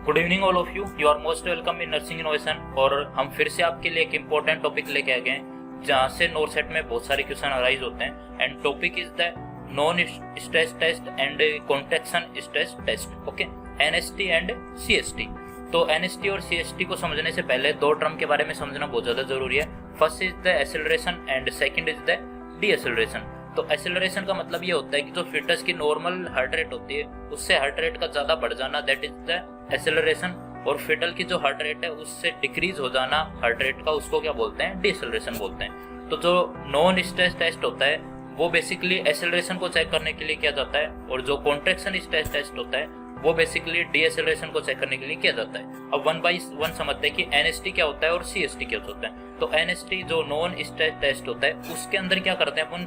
Good evening all of you are most welcome in nursing innovation. और हम फिर से आपके लिए एक इम्पोर्टेंट टॉपिक लेके आ गए हैं जहाँ से नोट सेट में बहुत सारे क्वेश्चन अराइज होते हैं। And topic is the non stress test and contraction stress test, okay, NST and CST. तो एनएसटी और सीएसटी को समझने से पहले दो टर्म के बारे में समझना बहुत ज़्यादा जरूरी है। First is the acceleration and second is the D acceleration. तो एक्सेलरेशन का मतलब ये होता है कि जो फिटस की नॉर्मल हार्ट रेट होती है उससे हार्ट रेट का ज़्यादा बढ़ जाना, दैट इज द एक्सेलरेशन। और फिटल की जो हार्ट रेट है उससे डिक्रीज हो जाना हार्ट रेट का, उसको क्या बोलते हैं, डीएक्सेलरेशन बोलते हैं। तो जो नॉन स्ट्रेस टेस्ट होता है वो बेसिकली एक्सेलरेशन को चेक करने के लिए किया जाता है, और जो कॉन्ट्रैक्शन स्ट्रेस टेस्ट होता है वो बेसिकली डीएक्सेलरेशन को चेक करने के लिए किया जाता है। अब वन बाई वन समझते हैं कि एनएसटी क्या होता है और सीएसटी क्या होता है। तो एनएसटी जो नॉन स्ट्रेस टेस्ट होता है उसके अंदर क्या करते हैं अपन,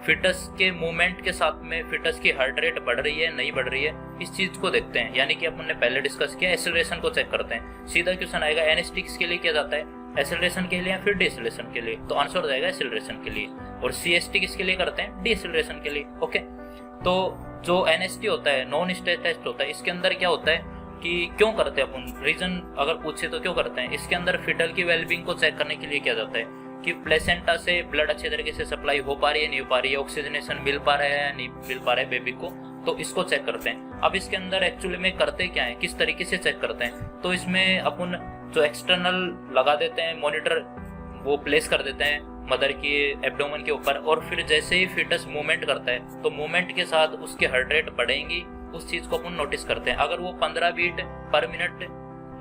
फिटस के मूवमेंट के साथ में फिटस की हार्ट रेट बढ़ रही है नहीं बढ़ रही है इस चीज को देखते हैं। यानी कि अपन ने पहले डिस्कस किया, एक्सेलरेशन को चेक करते हैं। सीधा क्वेश्चन आएगा एनएसटी किसके लिए किया जाता है, एक्सेलरेशन के लिए या फिर डीएक्सेलरेशन के लिए? तो आंसर हो जाएगा एक्सेलरेशन के लिए। और सीएसटी किसके लिए करते हैं, डीएक्सेलरेशन के लिए, ओके। तो जो एनएसटी होता है, नॉन स्ट्रेस टेस्ट होता है, इसके अंदर क्या होता है कि क्यों करते हैं अपन, रीजन अगर पूछे तो क्यों करते हैं, इसके अंदर फिटल की वेलबींग को चेक करने के लिए किया जाता है कि प्लेसेंटा से ब्लड अच्छे तरीके से सप्लाई हो पा रही है नहीं हो पा रही है, ऑक्सीजनेशन मिल पा रहा है या नहीं मिल पा रहा है बेबी को, तो इसको चेक करते हैं। अब इसके अंदर एक्चुअली में करते क्या है, किस तरीके से चेक करते हैं, तो इसमें अपन जो एक्सटर्नल लगा देते हैं मॉनिटर, वो प्लेस कर देते हैं मदर की एब्डोमेन के ऊपर, और फिर जैसे ही फिटस मूवमेंट करता है तो मूवमेंट के साथ उसकी हार्ट रेट बढ़ेंगी, उस चीज को अपन नोटिस करते हैं। अगर वो 15 बीट पर मिनट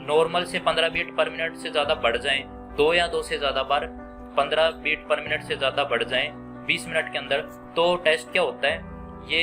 नॉर्मल से 15 बीट पर मिनट से ज्यादा बढ़ जाए, 2 या 2 से ज्यादा बार 15 बीट पर मिनट से ज्यादा बढ़ जाए 20 मिनट के अंदर, तो टेस्ट क्या होता है, ये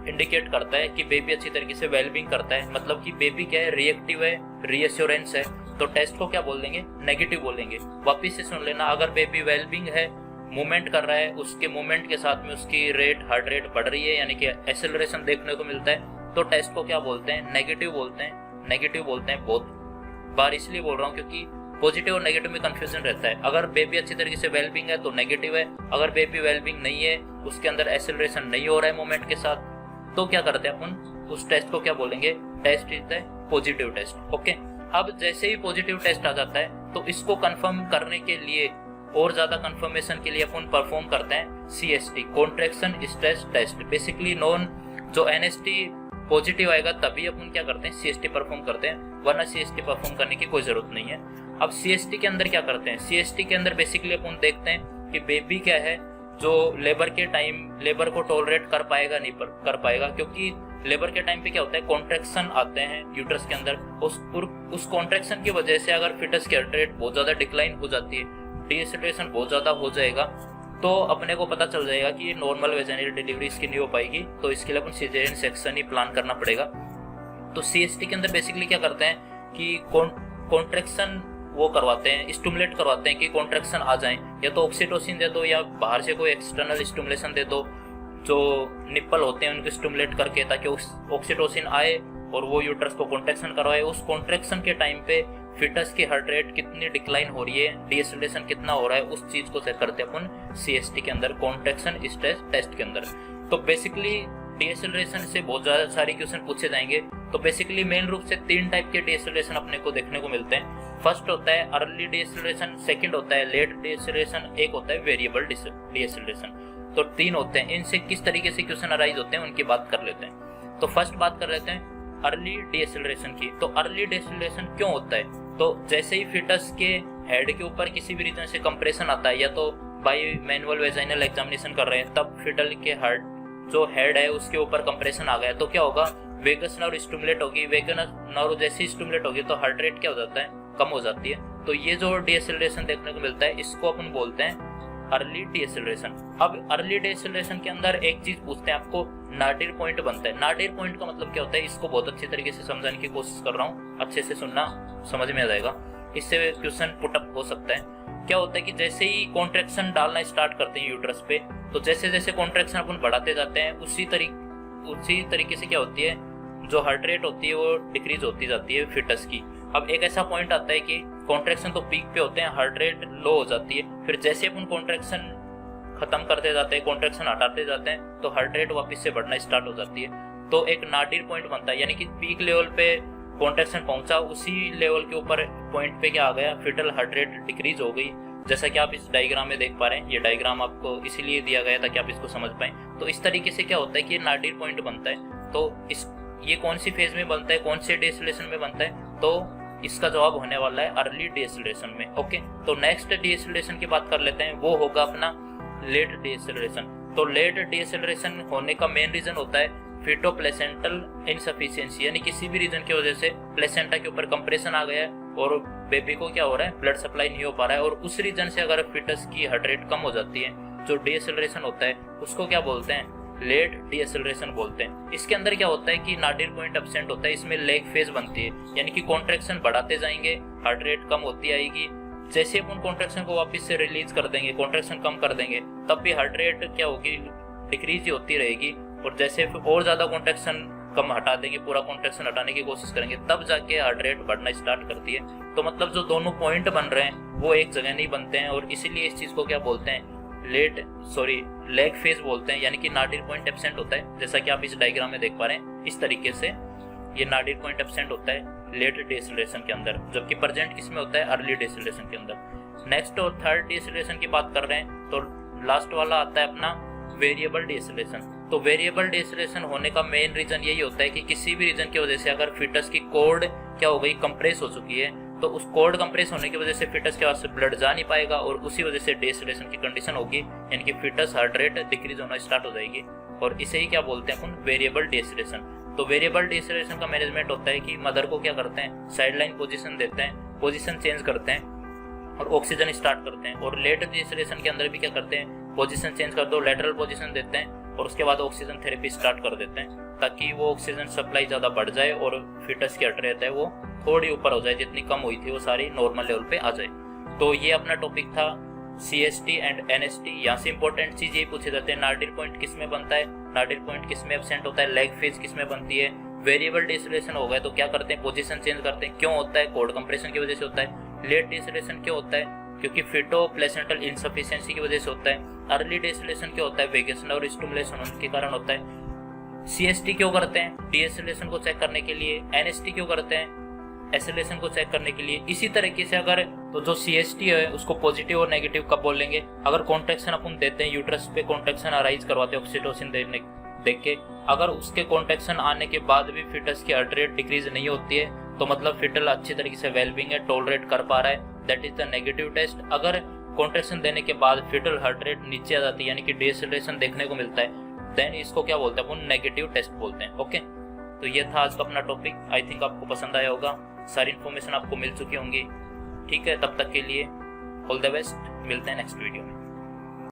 इंडिकेट करता है कि बेबी अच्छी तरीके से वेलबींग करता है, मतलब कि बेबी क्या है, रिएक्टिव है, रीएश्योरेंस है। तो टेस्ट को क्या बोल देंगे, नेगेटिव बोलेंगे। वापिस से सुन लेना, अगर बेबी वेलबींग है, मूवमेंट कर रहा है, उसके मूवमेंट के साथ में उसकी रेट हार्ट रेट बढ़ रही है, यानी कि एक्सेलरेशन देखने को मिलता है, तो टेस्ट को क्या बोलते हैं, नेगेटिव बोलते हैं। नेगेटिव बोलते हैं, बहुत बार इसलिए बोल रहा हूँ क्योंकि पॉजिटिव और नेगेटिव में कंफ्यूजन रहता है। अगर बेबी अच्छी तरीके से वेलबींग है तो नेगेटिव है, अगर बेबी वेलबींग नहीं है, उसके अंदर एक्सेलरेशन नहीं हो रहा है मूवमेंट के साथ, तो क्या करते हैं अपन, उस टेस्ट को क्या बोलेंगे, test is the positive test, okay. अब जैसे ही पॉजिटिव टेस्ट आ जाता है तो इसको कंफर्म करने के लिए और ज्यादा कंफर्मेशन के लिए अपन परफॉर्म करते हैं CST, contraction stress test. Basically non जो एनएसटी पॉजिटिव आएगा तभी अपन क्या करते हैं, सीएसटी परफॉर्म करते हैं, वरना सीएसटी परफॉर्म करने की कोई जरूरत नहीं है। अब सीएसटी के अंदर क्या करते हैं, सीएसटी के अंदर बेसिकली अपन देखते हैं कि बेबी क्या है, जो लेबर के टाइम लेबर को टॉलरेट कर पाएगा नहीं कर पाएगा, क्योंकि लेबर के टाइम पे क्या होता है, कॉन्ट्रैक्शन आते हैं यूट्रस के अंदर, उस कॉन्ट्रैक्शन की वजह से अगर फिटस की हार्ट रेट बहुत ज्यादा डिक्लाइन हो जाती है, डीएक्सेलरेशन बहुत ज्यादा हो जाएगा, तो अपने को पता चल जाएगा कि नॉर्मल वेजाइनल डिलीवरी इसकी नहीं हो पाएगी, तो इसके लिए अपन सिजेरियन सेक्शन ही प्लान करना पड़ेगा। तो सीएसटी के अंदर बेसिकली क्या करते हैं कि कॉन्ट्रैक्शन वो करवाते हैं, स्टिमुलेट करवाते हैं कि कॉन्ट्रैक्शन आ जाए, या तो ऑक्सीटोसिन दे दो या बाहर से कोई एक्सटर्नल स्टिमुलेशन दे दो, जो निप्पल होते हैं उनको स्टिमुलेट करके, ताकि ऑक्सीटोसिन आए और वो यूट्रस को कॉन्ट्रैक्शन करवाए। उस कॉन्ट्रैक्शन के टाइम पे फिटस की हार्ट रेट कितनी डिक्लाइन हो रही है, डीएक्सेलरेशन कितना हो रहा है, उस चीज को चेक करते हैं अपन सीएसटी के अंदर, कॉन्ट्रैक्शन स्ट्रेस टेस्ट के अंदर। तो बेसिकली डीएक्सेलरेशन से बहुत ज्यादा सारे क्वेश्चन पूछे जाएंगे। तो बेसिकली मेन रूप से 3 टाइप के डीएक्सेलरेशन अपने को देखने को मिलते हैं। फर्स्ट होता है अर्ली डीएक्सेलरेशन, सेकंड होता है लेट डीएक्सेलरेशन, एक होता है वेरिएबल डीएक्सेलरेशन। तो 3 होते हैं। इनसे किस तरीके से क्वेश्चन अराइज होते हैं उनकी बात कर लेते हैं। तो फर्स्ट बात कर लेते हैं अर्ली डीएक्सेलरेशन की। तो अर्ली डीएक्सेलरेशन क्यों होता है, तो जैसे ही फिटस के हेड के ऊपर किसी भी रीजन से कंप्रेशन आता है, या तो बाई मैनुअल वेजाइनल एग्जामिनेशन कर रहे हैं तब फिटल के हार्ट जो हेड है उसके ऊपर कंप्रेशन आ गया, तो क्या होगा, वेगस नर्व स्टिमुलेट होगी, वेगस नर्व जैसी स्टिमुलेट होगी तो हार्ट रेट क्या हो जाता है, कम हो जाती है। तो ये जो डीएक्सेलरेशन देखने को मिलता है इसको अपन बोलते हैं अर्ली डीएक्सेलरेशन। अब अर्ली डीएक्सेलरेशन के अंदर एक चीज पूछते हैं आपको, नाडिर पॉइंट बनता है। नाडिर पॉइंट का मतलब क्या होता है, इसको बहुत अच्छी तरीके से समझाने की कोशिश कर रहा हूँ, अच्छे से सुनना, समझ में आ जाएगा, इससे क्वेश्चन पुटअप हो सकता है। क्या होता है कि जैसे ही कॉन्ट्रैक्शन डालना स्टार्ट करते हैं यूट्रस पे, तो जैसे जैसे कॉन्ट्रैक्शन अपन बढ़ाते जाते हैं उसी तरीके से क्या होती है, जो हार्ट रेट होती है वो डिक्रीज होती जाती है फिटस की। अब एक ऐसा पॉइंट आता है कि कॉन्ट्रैक्शन तो पीक पे होते हैं, हार्ट रेट लो हो जाती है, फिर जैसे अपन कॉन्ट्रैक्शन खत्म करते जाते हैं, कॉन्ट्रैक्शन हटाते जाते हैं, तो हार्ट रेट वापस से बढ़ना स्टार्ट हो जाती है। तो एक नाडिर पॉइंट बनता है, यानी कि पीक लेवल पे कॉन्ट्रैक्शन पहुंचा उसी लेवल के ऊपर पॉइंट पे क्या आ गया, फिटल हार्ट रेट डिक्रीज हो गई, जैसा कि आप इस डायग्राम में देख पा रहे हैं। ये डायग्राम आपको इसीलिए दिया गया ताकि आप इसको समझ पाएं। तो इस तरीके से क्या होता है कि ये नाडिर पॉइंट बनता है। तो ये कौन सी फेज में बनता है, कौन से डिएसेलेरेशन में बनता है, तो इसका जवाब होने वाला है अर्ली डिएसेलेरेशन में। ओके, तो नेक्स्ट डिएसेलेरेशन की बात कर लेते हैं, वो होगा अपना लेट डिएसेलेरेशन। तो लेट डिएसेलेरेशन होने का मेन रीजन होता है फीटो प्लेसेंटल इनसफिशिएंसी, यानी किसी भी रीजन की वजह से प्लेसेंटा के ऊपर कंप्रेशन आ गया है और बेबी को क्या हो रहा है, ब्लड सप्लाई नहीं हो पा रहा है, और उस रीजन से अगर फीटस की हार्ट रेट कम हो जाती है, जो डिएसेलेरेशन होता है उसको क्या बोलते हैं, लेट डिएसेलेरेशन बोलते हैं। इसके अंदर क्या होता है कि नाडिर पॉइंट एब्सेंट होता है, इसमें लेग फेज बनती है, यानी कि कॉन्ट्रैक्शन बढ़ाते जाएंगे, हार्ट रेट कम होती आएगी। जैसे अपन कॉन्ट्रैक्शन को वापस से रिलीज कर देंगे, कॉन्ट्रैक्शन कम कर देंगे, तब भी हार्ट रेट क्या होगी, डिक्रीज ही होती रहेगी। और जैसे और ज्यादा कॉन्ट्रैक्शन कम हटा देंगे, पूरा कॉन्ट्रैक्शन हटाने की कोशिश करेंगे, तब जाके हार्ट रेट बढ़ना स्टार्ट करती है। तो मतलब जो दोनों पॉइंट बन रहे हैं वो एक जगह नहीं बनते हैं, और इसीलिए इस चीज को क्या बोलते हैं, लेग फेज बोलते हैं, यानी कि नाडिर पॉइंट एब्सेंट होता है, जैसा कि आप इस डायग्राम में देख पा रहे हैं। इस तरीके से ये नाडिर पॉइंट एब्सेंट होता है लेट डिएसेलेरेशन के अंदर, जबकि प्रेजेंट किसमें होता है, अर्ली डिएसेलेरेशन के अंदर। नेक्स्ट और थर्ड डिएसेलेरेशन की बात कर रहे हैं, तो लास्ट वाला आता है अपना वेरिएबल डिएसेलेरेशन। तो वेरिएबल डिएसेलेरेशन होने का मेन रीजन यही होता है कि किसी भी रीजन की वजह से अगर फीटस की कॉर्ड क्या हो गई, कंप्रेस हो चुकी है, तो उस कॉर्ड कंप्रेस होने की वजह से फीटस के पास ब्लड जा नहीं पाएगा और उसी वजह से डिएसेलेरेशन की कंडीशन होगी, यानी कि फीटस हार्ट रेट डिक्रीज होना स्टार्ट हो जाएगी, और इसे ही क्या बोलते हैं अपन, वेरिएबल डिएसेलेरेशन। तो वेरिएबल डिएसेलेरेशन का मैनेजमेंट होता है कि मदर को क्या करते हैं, साइडलाइन पोजीशन देते हैं, पोजीशन चेंज करते हैं और ऑक्सीजन स्टार्ट करते हैं। और लेट डिएसेलेरेशन के अंदर भी क्या करते हैं, पोजीशन चेंज कर दो, लेटरल पोजीशन देते हैं और उसके बाद ऑक्सीजन थेरेपी स्टार्ट कर देते हैं, ताकि वो ऑक्सीजन सप्लाई ज़्यादा बढ़ जाए और फीटस की हार्ट रेट है वो थोड़ी ऊपर हो जाए, जितनी कम हुई थी वो सारी नॉर्मल लेवल पे आ जाए। तो ये अपना टॉपिक था CST एंड NST। यहाँ से इंपॉर्टेंट चीज यही पूछे जाते हैं, नाडिर पॉइंट किस में बनता है, नाडिर पॉइंट किस में एब्सेंट होता है, लेग फेज किस में बनती है, वेरिएबल डिएसेलेरेशन हो गया तो क्या करते हैं, पोजीशन चेंज करते हैं, क्यों होता है, कॉर्ड कंप्रेशन की वजह से होता है। लेट डिएसेलेरेशन क्यों होता है, क्योंकि फीटो प्लेसेंटल इनसफिशिएंसी की वजह से होता है। अर्ली डिएसेलेरेशन क्यों होता है, वेगेशन और स्टिमुलेशन के कारण होता है। CST क्यों करते हैं, डिएसेलेरेशन को चेक करने के लिए। NST क्यों करते हैं, एसेलेरेशन को चेक करने के लिए। इसी तरीके से अगर तो जो CST है उसको पॉजिटिव और नेगेटिव कब बोलेंगे, अगर कॉन्ट्रैक्शन अपन देते हैं, यूट्रस पे कॉन्ट्रैक्शन अराइज करवाते हैं ऑक्सीटोसिन देख के, अगर उसके कॉन्ट्रैक्शन आने के बाद भी फीटस की हार्ट रेट डिक्रीज नहीं होती है, तो मतलब फीटल अच्छी तरीके से वेलबिंग है, टॉलरेट कर पा रहा है, that is the negative test. अगर कॉन्ट्रैक्शन देने के बाद फीटल हार्ट रेट नीचे आ जाती है, यानी कि डिएसेलेरेशन देखने को मिलता है, देन इसको क्या बोलते हैं अपन, नेगेटिव टेस्ट बोलते हैं। ओके, तो ये था आज का अपना टॉपिक। आई थिंक आपको पसंद आया होगा, सारी इन्फॉर्मेशन आपको मिल चुकी होंगी। ठीक है, तब तक के लिए ऑल द बेस्ट, मिलते हैं नेक्स्ट वीडियो में।